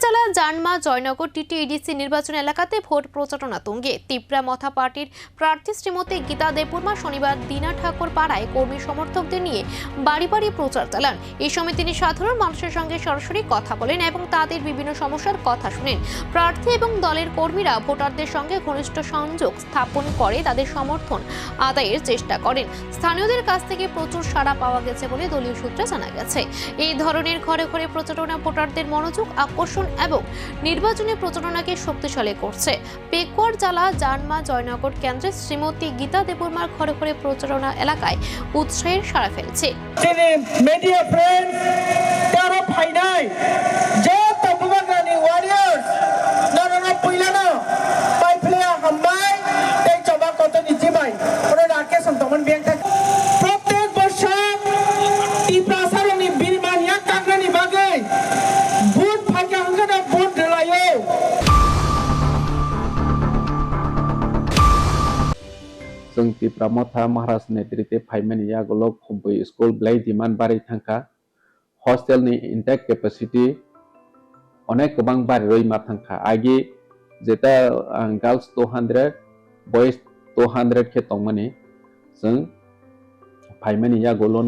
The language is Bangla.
জেলা জানমা জয়নগর টিটিইডিসি নির্বাচন এলাকাতে ভোট প্রচারণা তুঙ্গে তিপ্রা মথা পার্টির প্রার্থী শ্রীমতী গীতা দেববর্মা শনিবার দিনা ঠাকুর পাড়ায় কর্মী সমর্থকদের নিয়ে বাড়ি বাড়ি প্রচার চালান। এই সময় তিনি সাধারণ মানুষের সঙ্গে সরাসরি কথা বলেন এবং তাদের বিভিন্ন সমস্যার কথা শুনেন। প্রার্থী এবং দলের কর্মীরা ভোটারদের সঙ্গে ঘনিষ্ঠ সংযোগ স্থাপন করে তাদের সমর্থন আদায়ের চেষ্টা করেন। স্থানীয়দের কাছ থেকে প্রচুর সাড়া পাওয়া গেছে বলে দলীয় সূত্রে জানা গেছে। এই ধরনের ঘরে ঘরে প্রচারণা ভোটারদের মনোযোগ আকর্ষণ এবং নির্বাচনী প্রচারণাকে শক্তিশালী করছে। পেকুয়ার জেলা জানমা জয়নগর কেন্দ্রে শ্রীমতী গীতা দেববর্মার ঘরে ঘরে প্রচারণা এলাকায় উৎসাহের সাড়া ফেলছে। মিডিয়া ফ্রেন্ডস তারা ফাইনাই যে তবুবাগানি ওয়ারিয়র্স নানা পুইলানো পাইফ্লেয়া হাম্বাই তাই চবা কত নিজিবাই ওরে রাকে সন্তমন বিয়াং থাক প্রত্যেক বছর টিপ্রাসারনি বিরমানিয়া কাগরানি বাগে ভোট ফাইকা হাঙ্গানা ভোট দিলায়ো जों तिप्रा मथा महाराज नेतृत्वे फाइमानि यागोलक खम्बई स्कुल ब्लाई दिमान बारि थांखा हस्टेलनि इनटेक कैपेसिटी अनेक गोबां बारि रयमा थांखा आगे जेता गर्ल्स 200 बॉयज 200 के तंगमानि जों फाइमानि यागोलनो